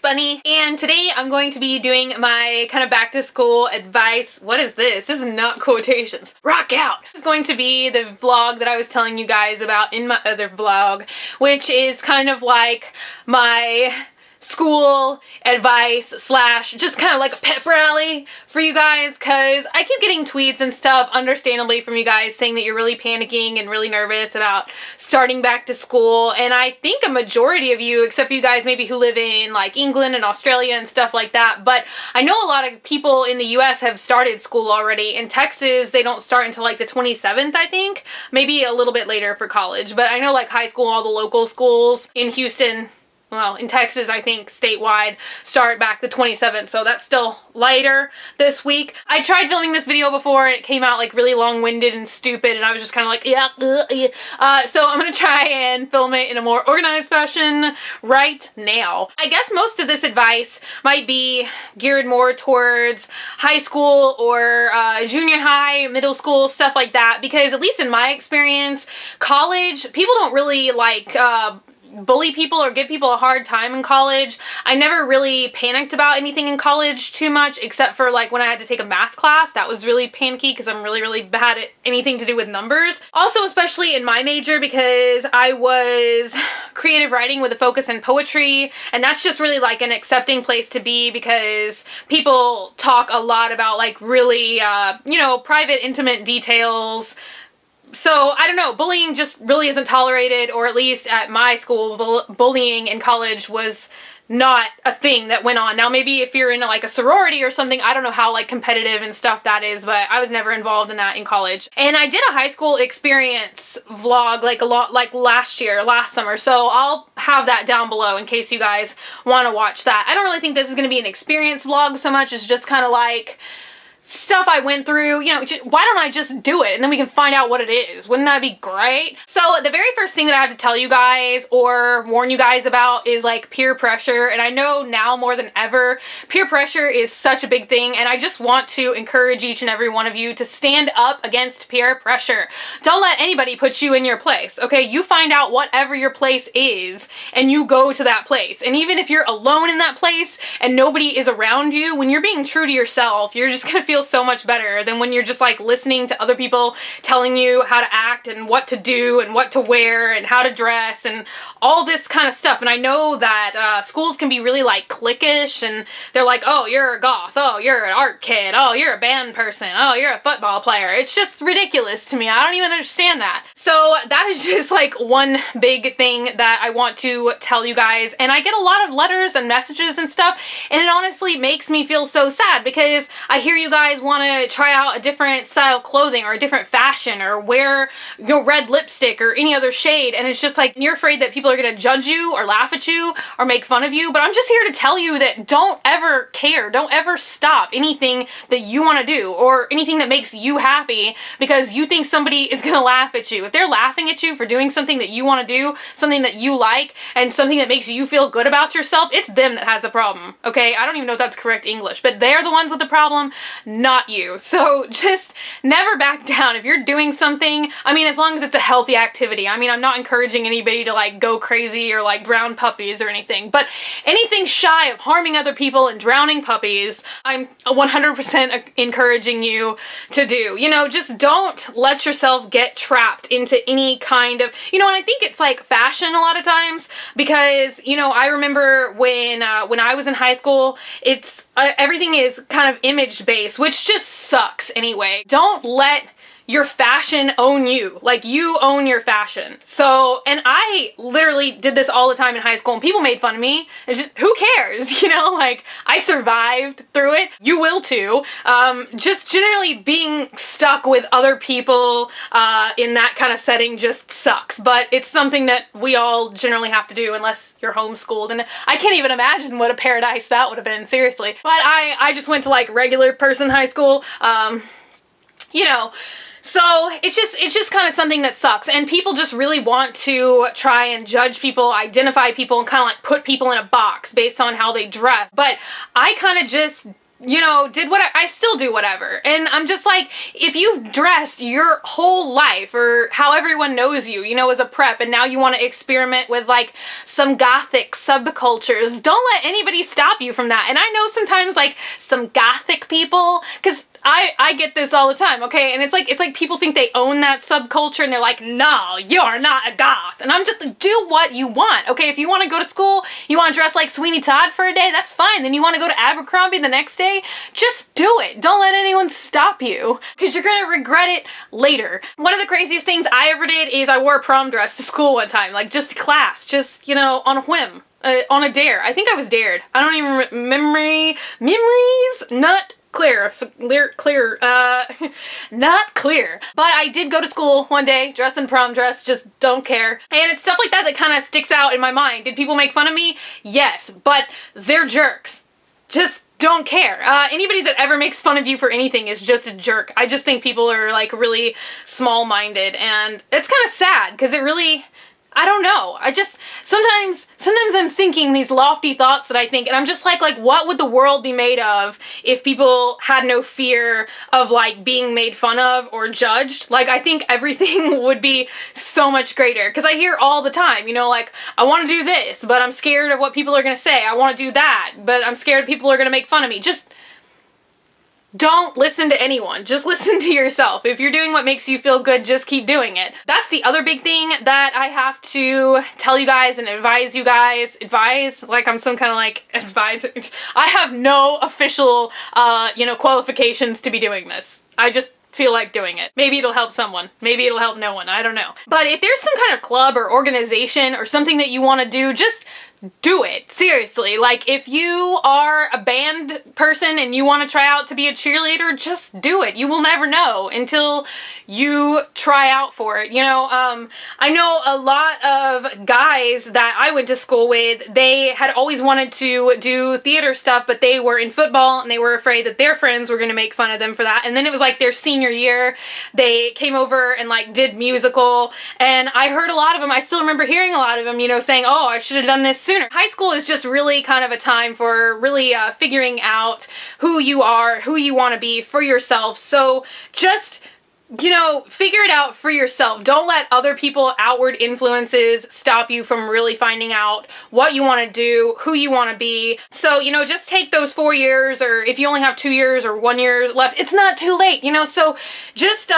Bunny, and today I'm going to be doing my kind of back to school advice. What is this? This is not quotations. Rock out! This is going to be the vlog that I was telling you guys about in my other vlog, which is kind of like my school advice slash just kind of like a pep rally for you guys, because I keep getting tweets and stuff, understandably, from you guys saying that you're really panicking and really nervous about starting back to school. And I think a majority of you, except for you guys maybe who live in like England and Australia and stuff like that, but I know a lot of people in the US have started school already. In Texas, they don't start until like the 27th, I think, maybe a little bit later for college, but I know like high school, all the local schools in Houston, well, in Texas, I think statewide, start back the 27th, so that's still later this week. I tried filming this video before and it came out like really long-winded and stupid, and I was just kind of like, so I'm gonna try and film it in a more organized fashion right now. I guess most of this advice might be geared more towards high school or junior high, middle school, stuff like that, because at least in my experience, college, people don't really like bully people or give people a hard time in college. I never really panicked about anything in college too much, except for like when I had to take a math class. That was really panicky because I'm really bad at anything to do with numbers. Also, especially in my major, because I was creative writing with a focus in poetry, and that's just really like an accepting place to be because people talk a lot about like really, private, intimate details. So, I don't know, bullying just really isn't tolerated, or at least at my school, bullying in college was not a thing that went on. Now, maybe if you're in like a sorority or something, I don't know how like competitive and stuff that is, but I was never involved in that in college. And I did a high school experience vlog like last summer, so I'll have that down below in case you guys want to watch that. I don't really think this is going to be an experience vlog so much as just kind of like stuff I went through, why don't I just do it and then we can find out what it is? Wouldn't that be great? So the very first thing that I have to tell you guys or warn you guys about is like peer pressure. And I know now more than ever, peer pressure is such a big thing, and I just want to encourage each and every one of you to stand up against peer pressure. Don't let anybody put you in your place, okay? You find out whatever your place is and you go to that place. And even if you're alone in that place and nobody is around you, when you're being true to yourself, you're just gonna feel so much better than when you're just like listening to other people telling you how to act and what to do and what to wear and how to dress and all this kind of stuff. And I know that schools can be really like cliquish, and they're like, oh, you're a goth, oh, you're an art kid, oh, you're a band person, oh, you're a football player. It's just ridiculous to me. I don't even understand that. So that is just like one big thing that I want to tell you guys. And I get a lot of letters and messages and stuff, and it honestly makes me feel so sad because I hear you guys want to try out a different style of clothing or a different fashion or wear your red lipstick or any other shade, and it's just like you're afraid that people are going to judge you or laugh at you or make fun of you. But I'm just here to tell you that don't ever care, don't ever stop anything that you want to do or anything that makes you happy because you think somebody is going to laugh at you. If they're laughing at you for doing something that you want to do, something that you like, and something that makes you feel good about yourself, it's them that has a problem, okay? I don't even know if that's correct English, but they're the ones with the problem, not you. So just never back down. If you're doing something, I mean, as long as it's a healthy activity. I mean, I'm not encouraging anybody to like go crazy or like drown puppies or anything, but anything shy of harming other people and drowning puppies, I'm 100% encouraging you to do. Just don't let yourself get trapped into any kind of, and I think it's like fashion a lot of times because, I remember when I was in high school, it's everything is kind of image based, which just sucks anyway. Don't let your fashion own you. Like, you own your fashion. So, and I literally did this all the time in high school, and people made fun of me, and just, who cares? Like, I survived through it. You will too. Just generally being stuck with other people in that kind of setting just sucks, but it's something that we all generally have to do unless you're homeschooled, and I can't even imagine what a paradise that would have been, seriously. But I just went to like regular person high school, So it's just kind of something that sucks, and people just really want to try and judge people, identify people, and kind of like put people in a box based on how they dress. But I kind of just you know, did what I still do whatever. And I'm just like, if you've dressed your whole life or how everyone knows you, you know, as a prep, and now you want to experiment with like some gothic subcultures, don't let anybody stop you from that. And I know sometimes like some gothic people, because I get this all the time, okay? And it's like people think they own that subculture and they're like, no, you're not a goth. And I'm just like, do what you want, okay? If you want to go to school, you want to dress like Sweeney Todd for a day, that's fine. Then you want to go to Abercrombie the next day, just do it. Don't let anyone stop you, because you're gonna regret it later. One of the craziest things I ever did is I wore a prom dress to school one time, like just to class, just, you know, on a whim. On a dare. I think I was dared. I don't even memories, not clear, not clear. But I did go to school one day dressed in prom dress, just don't care. And it's stuff like that that kind of sticks out in my mind. Did people make fun of me? Yes, but they're jerks. Just don't care. Anybody that ever makes fun of you for anything is just a jerk. I just think people are like really small-minded, and it's kind of sad because it really, I don't know. I just, sometimes I'm thinking these lofty thoughts that I think, and I'm just like, what would the world be made of if people had no fear of like being made fun of or judged? Like, I think everything would be so much greater. Because I hear all the time, you know, like, I want to do this, but I'm scared of what people are going to say. I want to do that, but I'm scared people are going to make fun of me. Just don't listen to anyone. Just listen to yourself. If you're doing what makes you feel good, just keep doing it. That's the other big thing that I have to tell you guys and advise you guys. Advise? Like I'm some kind of like advisor. I have no official, you know, qualifications to be doing this. I just feel like doing it. Maybe it'll help someone. Maybe it'll help no one. I don't know. But if there's some kind of club or organization or something that you want to do, just do it. Seriously. Like, if you are a band person and you want to try out to be a cheerleader, just do it. You will never know until you try out for it. You know, I know a lot of guys that I went to school with, they had always wanted to do theater stuff, but they were in football and they were afraid that their friends were going to make fun of them for that. And then it was like their senior year, they came over and like did musical, and I heard a lot of them, I still remember hearing a lot of them, you know, saying, oh, I should have done this sooner. High school is just really kind of a time for really figuring out who you are, who you want to be for yourself. So just, you know, figure it out for yourself. Don't let other people, outward influences, stop you from really finding out what you want to do, who you want to be. So, you know, just take those 4 years, or if you only have 2 years or 1 year left, it's not too late, you know. So just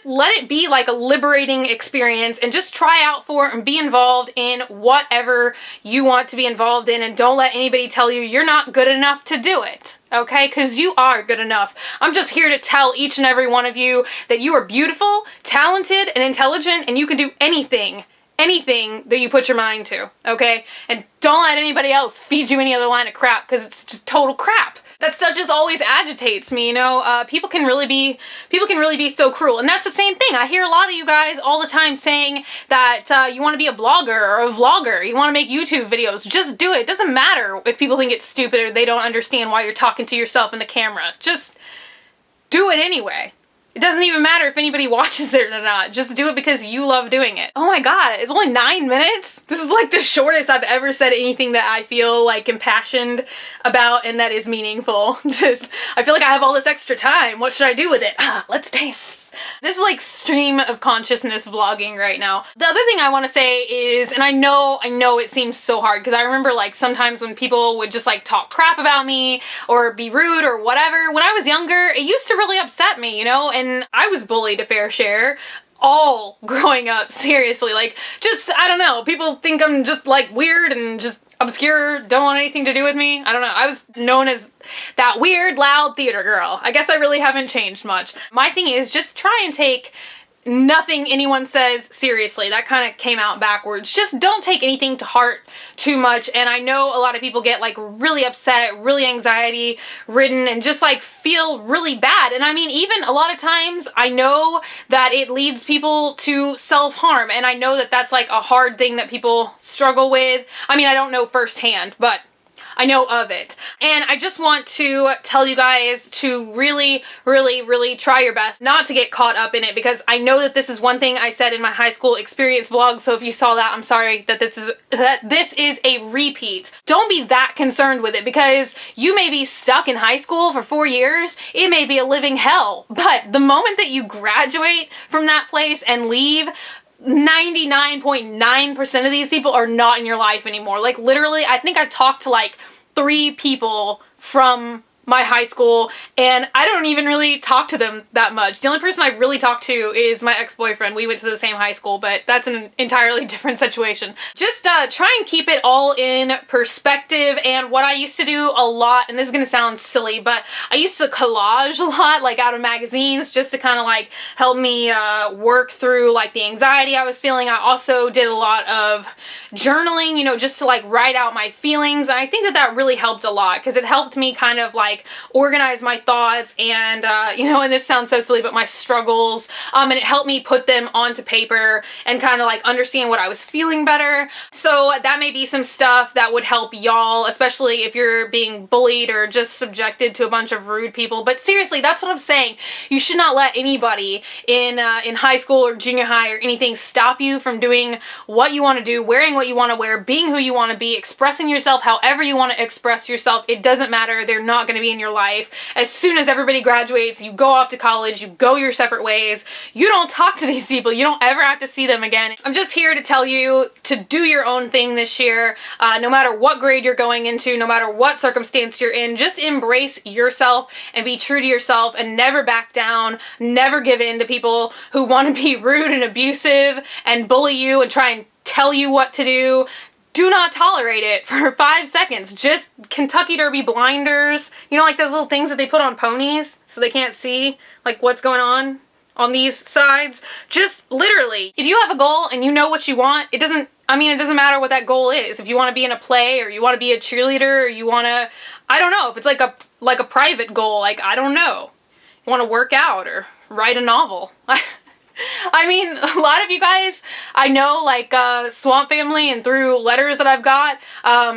let it be like a liberating experience, and just try out for and be involved in whatever you want to be involved in, and don't let anybody tell you you're not good enough to do it. Okay? Because you are good enough. I'm just here to tell each and every one of you that you are beautiful, talented, and intelligent, and you can do anything that you put your mind to. Okay? And don't let anybody else feed you any other line of crap, because it's just total crap. That stuff just always agitates me, you know. People can really be so cruel. And that's the same thing. I hear a lot of you guys all the time saying that you want to be a blogger or a vlogger. You want to make YouTube videos. Just do it. It doesn't matter if people think it's stupid or they don't understand why you're talking to yourself in the camera. Just do it anyway. It doesn't even matter if anybody watches it or not. Just do it because you love doing it. Oh my god, it's only 9 minutes? This is like the shortest I've ever said anything that I feel like impassioned about and that is meaningful. Just, I feel like I have all this extra time. What should I do with it? Let's dance. This is like stream of consciousness vlogging right now. The other thing I want to say is, and I know it seems so hard, because I remember like sometimes when people would just like talk crap about me or be rude or whatever, when I was younger, it used to really upset me, you know, and I was bullied a fair share. All growing up, seriously, like, just, I don't know, people think I'm just like weird and just obscure, don't want anything to do with me. I don't know. I was known as that weird, loud theater girl. I guess I really haven't changed much. My thing is just try and take nothing anyone says seriously. That kind of came out backwards. Just don't take anything to heart too much. And I know a lot of people get like really upset, really anxiety ridden, and just like feel really bad. And I mean, even a lot of times I know that it leads people to self-harm, and I know that that's like a hard thing that people struggle with. I mean, I don't know firsthand, but I know of it. And I just want to tell you guys to really, really, really try your best not to get caught up in it, because I know that this is one thing I said in my high school experience vlog, so if you saw that, I'm sorry that this is a repeat. Don't be that concerned with it, because you may be stuck in high school for 4 years. It may be a living hell, but the moment that you graduate from that place and leave, 99.9% of these people are not in your life anymore. Like, literally, I think I talked to like 3 people from my high school, and I don't even really talk to them that much. The only person I really talk to is my ex-boyfriend. We went to the same high school, but that's an entirely different situation. Just try and keep it all in perspective. And what I used to do a lot, and this is gonna sound silly, but I used to collage a lot, like out of magazines, just to kind of like help me work through like the anxiety I was feeling. I also did a lot of journaling, you know, just to like write out my feelings. And I think that that really helped a lot, because it helped me kind of like organize my thoughts and, you know, and this sounds so silly, but my struggles, and it helped me put them onto paper and kind of like understand what I was feeling better. So that may be some stuff that would help y'all, especially if you're being bullied or just subjected to a bunch of rude people. But seriously, that's what I'm saying. You should not let anybody in high school or junior high or anything stop you from doing what you want to do, wearing what you want to wear, being who you want to be, expressing yourself however you want to express yourself. It doesn't matter. They're not going to be in your life. As soon as everybody graduates, you go off to college, you go your separate ways. You don't talk to these people. You don't ever have to see them again. I'm just here to tell you to do your own thing this year. No matter what grade you're going into, no matter what circumstance you're in, just embrace yourself and be true to yourself and never back down. Never give in to people who want to be rude and abusive and bully you and try and tell you what to do. Do not tolerate it for 5 seconds. Just Kentucky Derby blinders. You know, like those little things that they put on ponies so they can't see like what's going on these sides. Just literally, if you have a goal and you know what you want, it doesn't matter what that goal is. If you want to be in a play or you want to be a cheerleader or you want to, I don't know, if it's like a private goal, like, I don't know, you want to work out or write a novel. I mean, a lot of you guys, I know, like, Swamp Family, and through letters that I've got,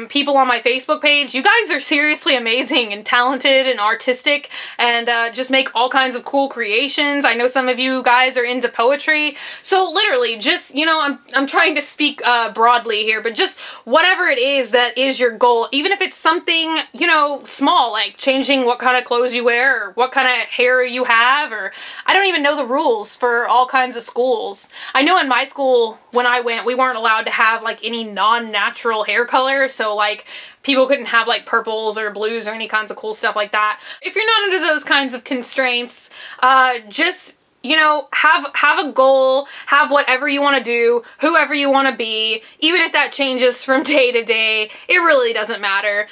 people on my Facebook page, you guys are seriously amazing and talented and artistic and just make all kinds of cool creations. I know some of you guys are into poetry. So literally, just, you know, I'm trying to speak broadly here, but just whatever it is that is your goal, even if it's something, you know, small, like changing what kind of clothes you wear or what kind of hair you have, or I don't even know the rules for all kinds of schools. I know in my school, when I went, we weren't allowed to have like any non-natural hair color, so like people couldn't have like purples or blues or any kinds of cool stuff like that. If you're not under those kinds of constraints, just, you know, have a goal, have whatever you want to do, whoever you want to be, even if that changes from day to day, it really doesn't matter.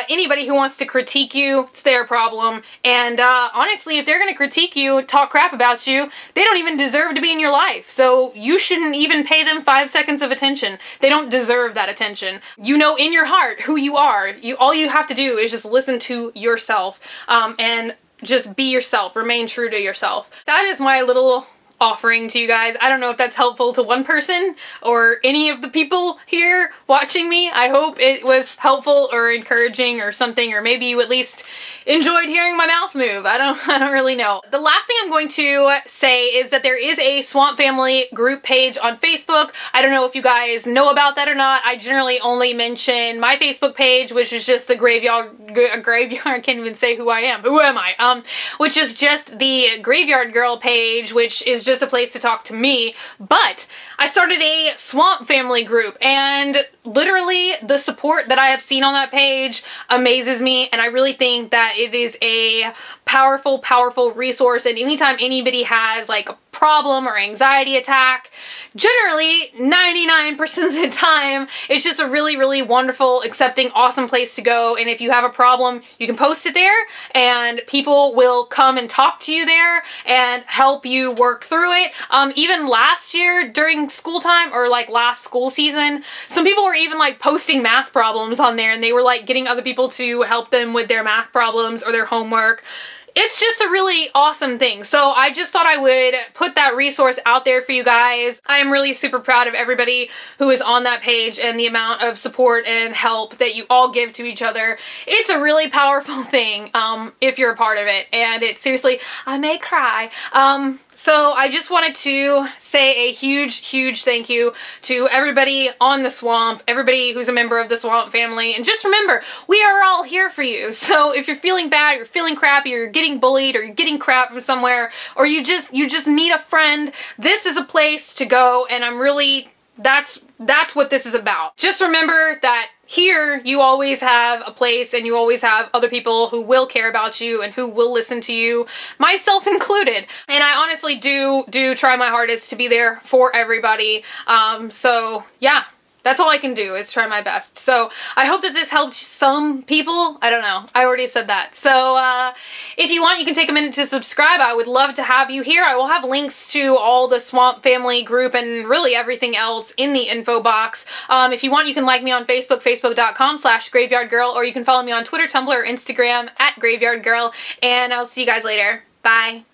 Anybody who wants to critique you, it's their problem. And honestly, if they're going to critique you, talk crap about you, they don't even deserve to be in your life. So you shouldn't even pay them 5 seconds of attention. They don't deserve that attention. You know in your heart who you are. All you have to do is just listen to yourself, and just be yourself, remain true to yourself. That is my little offering to you guys. I don't know if that's helpful to one person or any of the people here watching me. I hope it was helpful or encouraging or something, or maybe you at least enjoyed hearing my mouth move. I don't really know. The last thing I'm going to say is that there is a Swamp Family group page on Facebook. I don't know if you guys know about that or not. I generally only mention my Facebook page, which is just the graveyard, I can't even say who I am. Who am I? Which is just the Graveyard Girl page, which is just a place to talk to me. But I started a Swamp Family group, and literally the support that I have seen on that page amazes me, and I really think that it is a powerful, powerful resource. And anytime anybody has like a problem or anxiety attack, generally 99% of the time, it's just a really, really wonderful, accepting, awesome place to go. And if you have a problem, you can post it there and people will come and talk to you there and help you work through it. Even last year during school time, or like last school season, some people were even like posting math problems on there, and they were like getting other people to help them with their math problems or their homework. it's just a really awesome thing. So I just thought I would put that resource out there for you guys. I am really super proud of everybody who is on that page and the amount of support and help that you all give to each other. It's a really powerful thing if you're a part of it, and it seriously, I may cry. So I just wanted to say a huge thank you to everybody on the swamp, everybody who's a member of the swamp family, and just remember, we are all here for you. So if you're feeling bad, you're feeling crappy, or you're getting bullied, or you're getting crap from somewhere, or you just need a friend, this is a place to go, and I'm really, that's what this is about. Just remember that here you always have a place, and you always have other people who will care about you and who will listen to you, myself included. And I honestly do try my hardest to be there for everybody. So yeah. That's all I can do, is try my best. So I hope that this helped some people. I don't know. I already said that. So if you want, you can take a minute to subscribe. I would love to have you here. I will have links to all the Swamp Family group and really everything else in the info box. If you want, you can like me on Facebook, facebook.com/graveyardgirl, or you can follow me on Twitter, Tumblr, or Instagram @graveyardgirl. And I'll see you guys later. Bye.